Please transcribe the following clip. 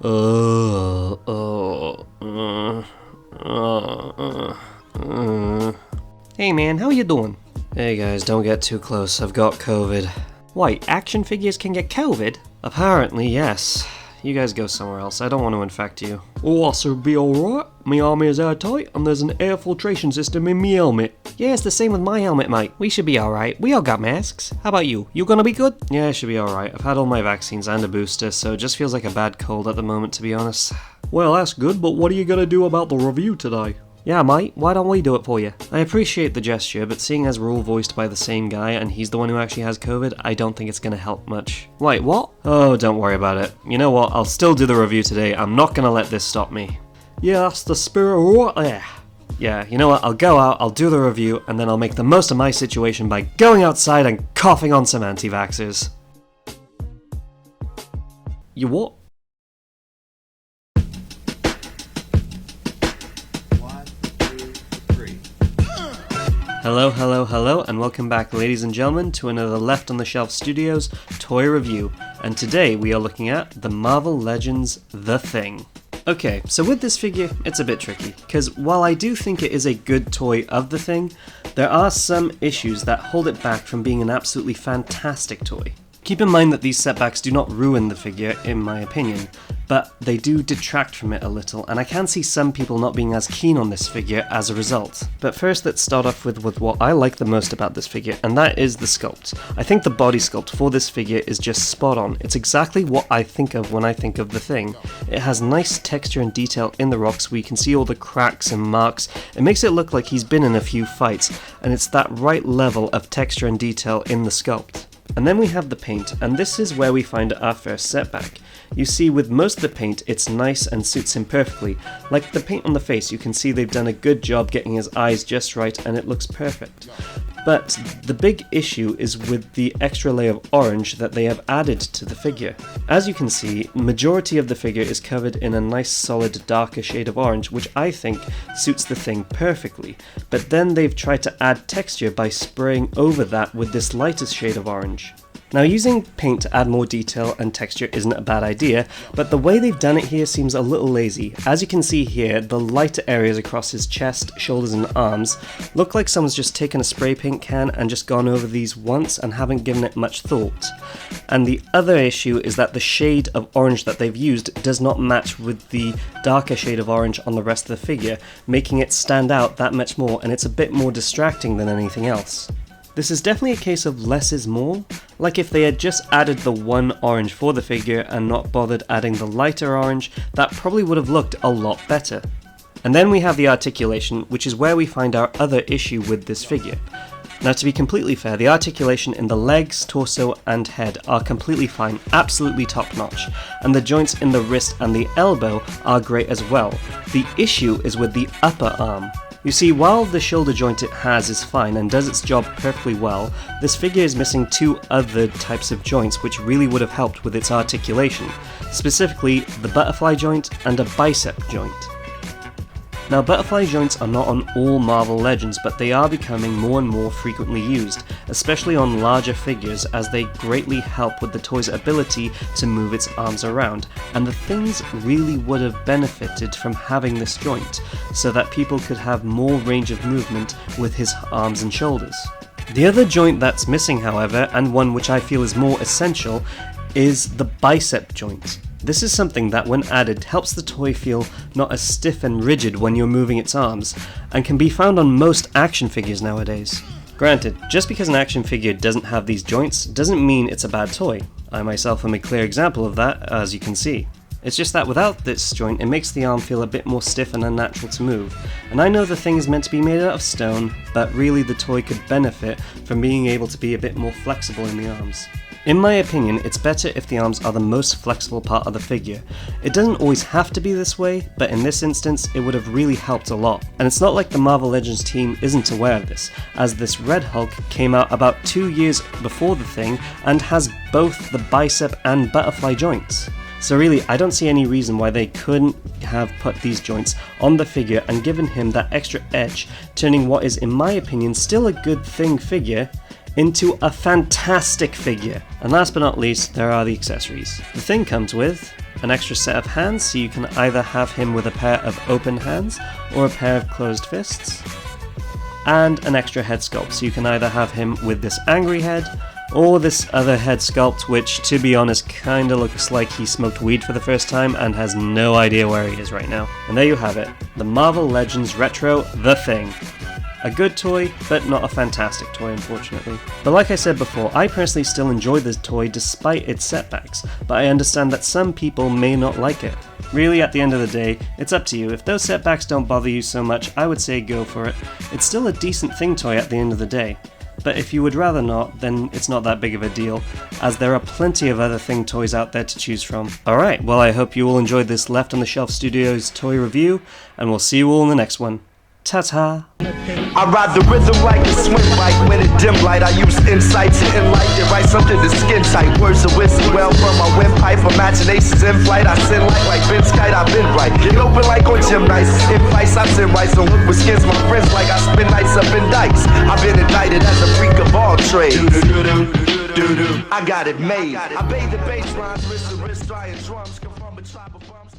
Hey man, how you doing? Hey guys, don't get too close, I've got COVID. Wait, action figures can get COVID? Apparently, yes. You guys go somewhere else, I don't want to infect you. Oh, I should be alright. My arm is airtight and there's an air filtration system in me helmet. Yeah, it's the same with my helmet, mate. We should be alright. We all got masks. How about you? You gonna be good? Yeah, I should be alright. I've had all my vaccines and a booster, so it just feels like a bad cold at the moment, to be honest. Well, that's good, but what are you gonna do about the review today? Yeah, mate, why don't we do it for you? I appreciate the gesture, but seeing as we're all voiced by the same guy and he's the one who actually has COVID, I don't think it's gonna help much. Wait, what? Oh, don't worry about it. You know what, I'll still do the review today. I'm not gonna let this stop me. Yeah, that's the spirit right there. Yeah, you know what, I'll go out, I'll do the review, and then I'll make the most of my situation by going outside and coughing on some anti-vaxxers. You what? Hello, and welcome back, ladies and gentlemen, to another Left on the Shelf Studios toy review. And today we are looking at the Marvel Legends The Thing. Okay, so with this figure, it's a bit tricky, because while I do think it is a good toy of The Thing, there are some issues that hold it back from being an absolutely fantastic toy. Keep in mind that these setbacks do not ruin the figure, in my opinion, but they do detract from it a little, and I can see some people not being as keen on this figure as a result. But first, let's start off with what I like the most about this figure, and that is the sculpt. I think the body sculpt for this figure is just spot on. It's exactly what I think of when I think of The Thing. It has nice texture and detail in the rocks where you can see all the cracks and marks. It makes it look like he's been in a few fights, and it's that right level of texture and detail in the sculpt. And then we have the paint, and this is where we find our first setback. You see, with most of the paint, it's nice and suits him perfectly. Like the paint on the face, you can see they've done a good job getting his eyes just right, and it looks perfect. But the big issue is with the extra layer of orange that they have added to the figure. As you can see, majority of the figure is covered in a nice solid darker shade of orange, which I think suits the Thing perfectly. But then they've tried to add texture by spraying over that with this lightest shade of orange. Now, using paint to add more detail and texture isn't a bad idea, but the way they've done it here seems a little lazy. As you can see here, the lighter areas across his chest, shoulders and arms look like someone's just taken a spray paint can and just gone over these once and haven't given it much thought. And the other issue is that the shade of orange that they've used does not match with the darker shade of orange on the rest of the figure, making it stand out that much more, and it's a bit more distracting than anything else. This is definitely a case of less is more. Like if they had just added the one orange for the figure and not bothered adding the lighter orange, that probably would have looked a lot better. And then we have the articulation, which is where we find our other issue with this figure. Now, to be completely fair, the articulation in the legs, torso and head are completely fine, absolutely top notch, and the joints in the wrist and the elbow are great as well. The issue is with the upper arm. You see, while the shoulder joint it has is fine and does its job perfectly well, this figure is missing two other types of joints which really would have helped with its articulation, specifically the butterfly joint and a bicep joint. Now, butterfly joints are not on all Marvel Legends, but they are becoming more and more frequently used, especially on larger figures, as they greatly help with the toy's ability to move its arms around, and the Things really would have benefited from having this joint, so that people could have more range of movement with his arms and shoulders. The other joint that's missing, however, and one which I feel is more essential, is the bicep joint. This is something that, when added, helps the toy feel not as stiff and rigid when you're moving its arms, and can be found on most action figures nowadays. Granted, just because an action figure doesn't have these joints doesn't mean it's a bad toy. I myself am a clear example of that, as you can see. It's just that without this joint, it makes the arm feel a bit more stiff and unnatural to move. And I know the Thing is meant to be made out of stone, but really the toy could benefit from being able to be a bit more flexible in the arms. In my opinion, it's better if the arms are the most flexible part of the figure. It doesn't always have to be this way, but in this instance, it would have really helped a lot. And it's not like the Marvel Legends team isn't aware of this, as this Red Hulk came out about 2 years before the Thing and has both the bicep and butterfly joints. So really, I don't see any reason why they couldn't have put these joints on the figure and given him that extra edge, turning what is, in my opinion, still a good Thing figure into a fantastic figure. And last but not least, there are the accessories. The Thing comes with an extra set of hands, so you can either have him with a pair of open hands or a pair of closed fists. And an extra head sculpt, so you can either have him with this angry head or this other head sculpt, which, to be honest, kinda looks like he smoked weed for the first time and has no idea where he is right now. And there you have it, the Marvel Legends Retro The Thing. A good toy, but not a fantastic toy, unfortunately. But like I said before, I personally still enjoy this toy despite its setbacks, but I understand that some people may not like it. Really, at the end of the day, it's up to you. If those setbacks don't bother you so much, I would say go for it. It's still a decent Thing toy at the end of the day. But if you would rather not, then it's not that big of a deal, as there are plenty of other Thing toys out there to choose from. Alright, well I hope you all enjoyed this Left on the Shelf Studios toy review, and we'll see you all in the next one. Ta-ta! I ride the rhythm like a swim bike. When it dim light, I use insight to enlighten. Write something to skin tight. Words of wisdom well from my windpipe. Imaginations in flight. I send like Ben's kite. I've been right. Get open like on gym nights. In fights, I send right. So look with skins. My friends like I spend nights up in dikes. I've been indicted as a freak of all trades. I got it made. I bathe the bass lines. Wrist to wrist, dry and drums. Come from a tribe of bums.